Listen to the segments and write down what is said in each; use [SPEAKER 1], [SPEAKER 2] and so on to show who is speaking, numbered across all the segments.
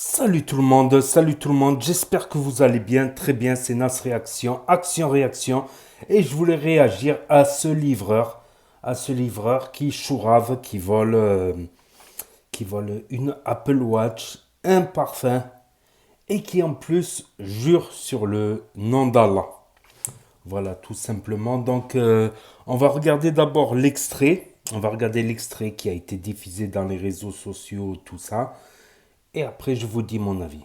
[SPEAKER 1] Salut tout le monde, j'espère que vous allez bien, très bien, c'est Nas Réaction, Action Réaction, et je voulais réagir à ce livreur qui chourave, qui vole une Apple Watch, un parfum, et qui en plus jure sur le nom d'Allah. Voilà, tout simplement. On va regarder d'abord l'extrait, on va regarder l'extrait qui a été diffusé dans les réseaux sociaux, tout ça, et après je vous dis mon avis.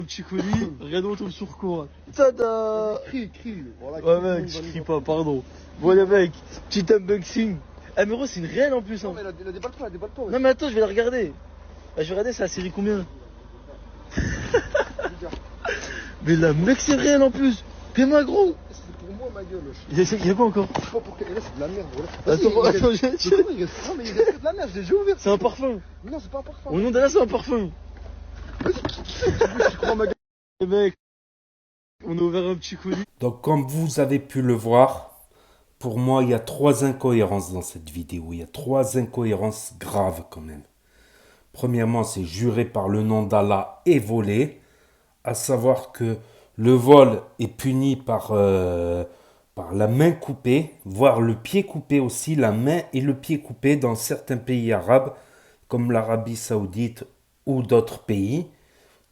[SPEAKER 2] Un petit colis, rien on tombe sur quoi?
[SPEAKER 3] Tada!
[SPEAKER 2] Crie.
[SPEAKER 3] Voilà,
[SPEAKER 2] Ouais
[SPEAKER 3] crie,
[SPEAKER 2] mec,
[SPEAKER 3] tout
[SPEAKER 2] je
[SPEAKER 3] le monde
[SPEAKER 2] crie
[SPEAKER 3] va
[SPEAKER 2] pas,
[SPEAKER 3] nous
[SPEAKER 2] pardon. Voilà mec, petit unboxing. Ah mais gros c'est une réelle en plus
[SPEAKER 3] Non,
[SPEAKER 2] hein.
[SPEAKER 3] mais il a déballe pas, ouais.
[SPEAKER 2] Non mais attends, je vais la regarder. Ah, je vais regarder, c'est la série combien?
[SPEAKER 3] Regarde.
[SPEAKER 2] Mais la mec c'est réel en plus. Fais-moi gros.
[SPEAKER 3] C'est pour moi, ma gueule.
[SPEAKER 2] Y a quoi encore?
[SPEAKER 3] Je sais pas pourquoi. Et là, c'est de la merde, voilà.
[SPEAKER 2] Attends,
[SPEAKER 3] Mais comment il reste. Non, mais il reste que de la merde, j'ai déjà ouvert.
[SPEAKER 2] c'est un parfum.
[SPEAKER 3] Mais non, c'est pas un parfum.
[SPEAKER 2] Au nom d'Allah c'est un parfum.
[SPEAKER 3] Je crois, ma gueule.
[SPEAKER 2] Eh mec, on a ouvert un petit colis.
[SPEAKER 1] Donc, comme vous avez pu le voir, pour moi, il y a trois incohérences dans cette vidéo. Il y a trois incohérences graves quand même. Premièrement, c'est juré par le nom d'Allah et volé, à savoir que le vol est puni par la main coupée, voire le pied coupé aussi, la main et le pied coupé dans certains pays arabes, comme l'Arabie Saoudite ou d'autres pays.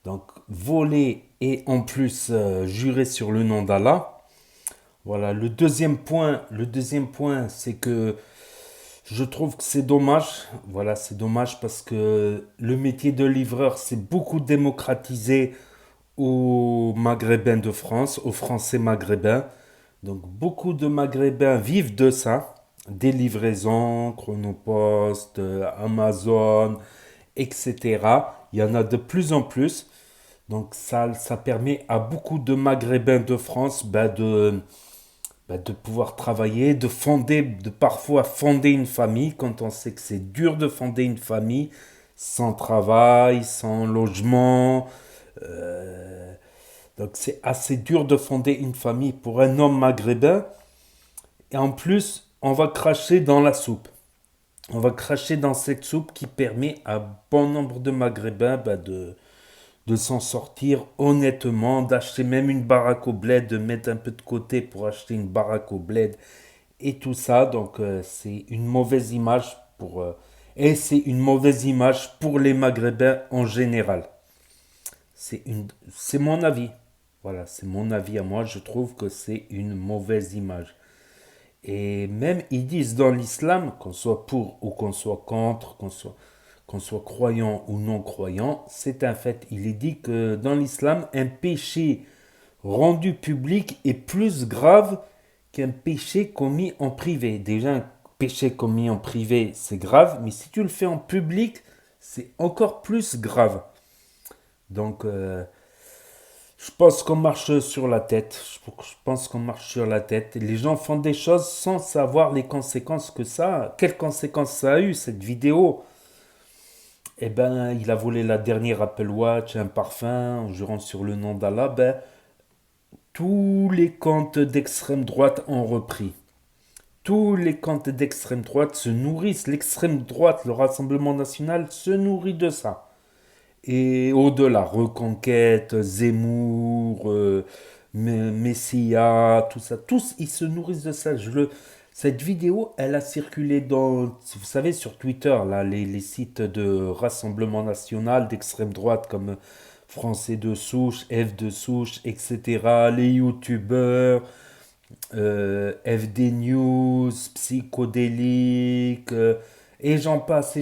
[SPEAKER 1] Donc, voler et en plus jurer sur le nom d'Allah. Voilà, le deuxième point, c'est que je trouve que c'est dommage. Voilà, c'est dommage parce que le métier de livreur s'est beaucoup démocratisé aux Maghrébins de France, aux Français maghrébins. Donc, beaucoup de Maghrébins vivent de ça. Des livraisons, Chronopost, Amazon, etc. Il y en a de plus en plus. Donc, ça permet à beaucoup de Maghrébins de France de pouvoir travailler, de parfois fonder une famille quand on sait que c'est dur de fonder une famille sans travail, sans logement. Euh, donc c'est assez dur de fonder une famille pour un homme maghrébin. Et en plus, on va cracher dans la soupe. On va cracher dans cette soupe qui permet à bon nombre de Maghrébins de s'en sortir honnêtement, d'acheter même une baraque au bled, de mettre un peu de côté pour acheter une baraque au bled et tout ça. Donc c'est une mauvaise image et c'est une mauvaise image pour les Maghrébins en général. C'est mon avis. Voilà, c'est mon avis à moi. Je trouve que c'est une mauvaise image. Et même ils disent dans l'islam, qu'on soit pour ou qu'on soit contre, qu'on soit croyant ou non croyant, c'est un fait. Il est dit que dans l'islam, un péché rendu public est plus grave qu'un péché commis en privé. Déjà, un péché commis en privé, c'est grave, mais si tu le fais en public, c'est encore plus grave. Donc, je pense qu'on marche sur la tête. Je pense qu'on marche sur la tête. Les gens font des choses sans savoir les conséquences que ça a. Quelles conséquences ça a eu, cette vidéo? Eh ben, il a volé la dernière Apple Watch, un parfum, en jurant sur le nom d'Allah. Ben, tous les comptes d'extrême droite ont repris. Tous les comptes d'extrême droite se nourrissent. L'extrême droite, le Rassemblement national, se nourrit de ça. Et au-delà, Reconquête, Zemmour, Messia, tout ça, tous ils se nourrissent de ça. Cette vidéo, elle a circulé vous savez, sur Twitter, là, les sites de Rassemblement national, d'extrême droite comme Français de souche, F de souche, etc. Les youtubeurs, FD News, Psychodélique, et j'en passe.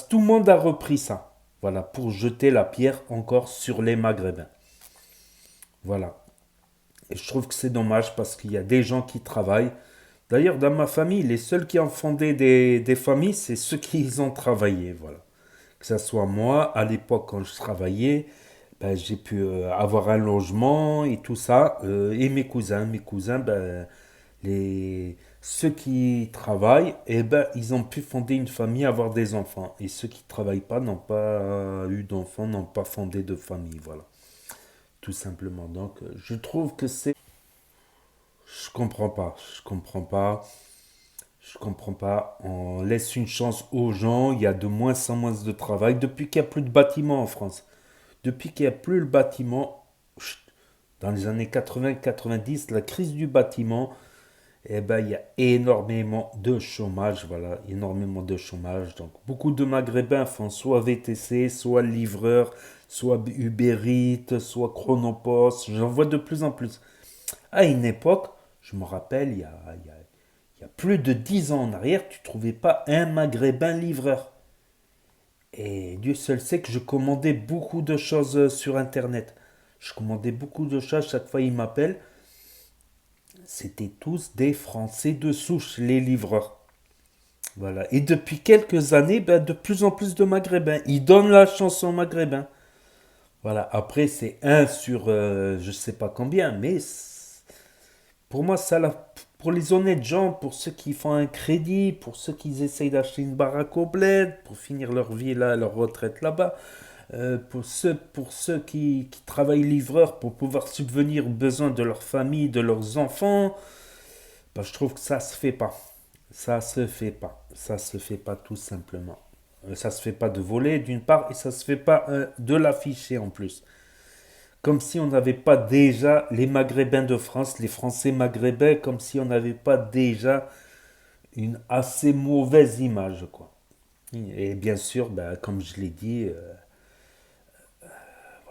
[SPEAKER 1] Tout le monde a repris ça. Voilà, pour jeter la pierre encore sur les Maghrébins. Voilà. Et je trouve que c'est dommage parce qu'il y a des gens qui travaillent. D'ailleurs, dans ma famille, les seuls qui ont fondé des familles, c'est ceux qui ont travaillé. Voilà. Que ce soit moi, à l'époque, quand je travaillais, ben, j'ai pu avoir un logement et tout ça. Et mes cousins, ben, ceux qui travaillent, eh ben, ils ont pu fonder une famille, avoir des enfants. Et ceux qui ne travaillent pas n'ont pas eu d'enfants, n'ont pas fondé de famille. Voilà, tout simplement. Donc, je trouve que c'est... Je comprends pas, je comprends pas, je comprends pas. On laisse une chance aux gens, il y a de moins en moins de travail depuis qu'il n'y a plus de bâtiments en France. depuis qu'il n'y a plus le bâtiment, dans les années 80-90, la crise du bâtiment, eh ben, il y a énormément de chômage, voilà, énormément de chômage. Donc, beaucoup de Maghrébins font soit VTC, soit livreur, soit Uber Eats, soit Chronopost. J'en vois de plus en plus. À une époque, je me rappelle, il y a plus de 10 ans en arrière, tu ne trouvais pas un Maghrébin livreur. Et Dieu seul sait que je commandais beaucoup de choses sur Internet. Je commandais beaucoup de choses, chaque fois ils m'appellent. C'était tous des Français de souche, les livreurs. Voilà. Et depuis quelques années, ben, de plus en plus de Maghrébins. Ils donnent la chance aux Maghrébins. Voilà. Après, c'est un sur je sais pas combien, mais pour moi, pour les honnêtes gens, pour ceux qui font un crédit, pour ceux qui essayent d'acheter une baraque au bled, pour finir leur vie là, leur retraite là-bas, pour ceux qui travaillent livreur pour pouvoir subvenir aux besoins de leur famille, de leurs enfants, ben, je trouve que ça se fait pas. Ça se fait pas. Ça se fait pas tout simplement. Ça se fait pas de voler d'une part et ça se fait pas de l'afficher en plus. Comme si on n'avait pas déjà les Maghrébins de France, les Français maghrébins, comme si on n'avait pas déjà une assez mauvaise image, quoi. Et bien sûr, ben, comme je l'ai dit,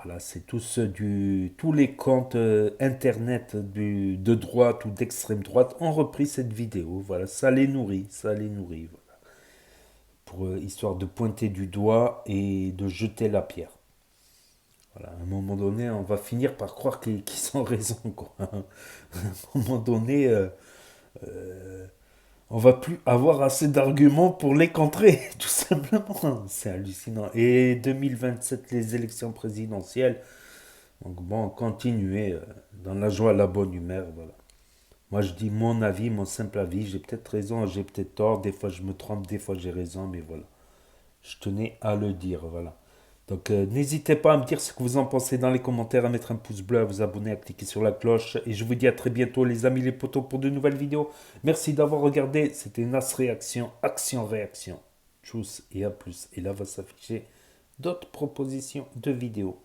[SPEAKER 1] voilà, c'est tous les comptes internet de droite ou d'extrême droite ont repris cette vidéo. Voilà, ça les nourrit, ça les nourrit. Voilà. Pour histoire de pointer du doigt et de jeter la pierre. Voilà, à un moment donné, on va finir par croire qu'ils ont raison, quoi. À un moment donné, euh, on va plus avoir assez d'arguments pour les contrer, tout simplement. C'est hallucinant. Et 2027, les élections présidentielles. Donc bon, continuez dans la joie, la bonne humeur, voilà. Moi, je dis mon avis, mon simple avis. J'ai peut-être raison, j'ai peut-être tort. Des fois, je me trompe, des fois, j'ai raison, mais voilà. Je tenais à le dire, voilà. Donc, n'hésitez pas à me dire ce que vous en pensez dans les commentaires, à mettre un pouce bleu, à vous abonner, à cliquer sur la cloche. Et je vous dis à très bientôt, les amis, les potos, pour de nouvelles vidéos. Merci d'avoir regardé. C'était Nas Réaction, Action-Réaction. Tchuss et à plus. Et là va s'afficher d'autres propositions de vidéos.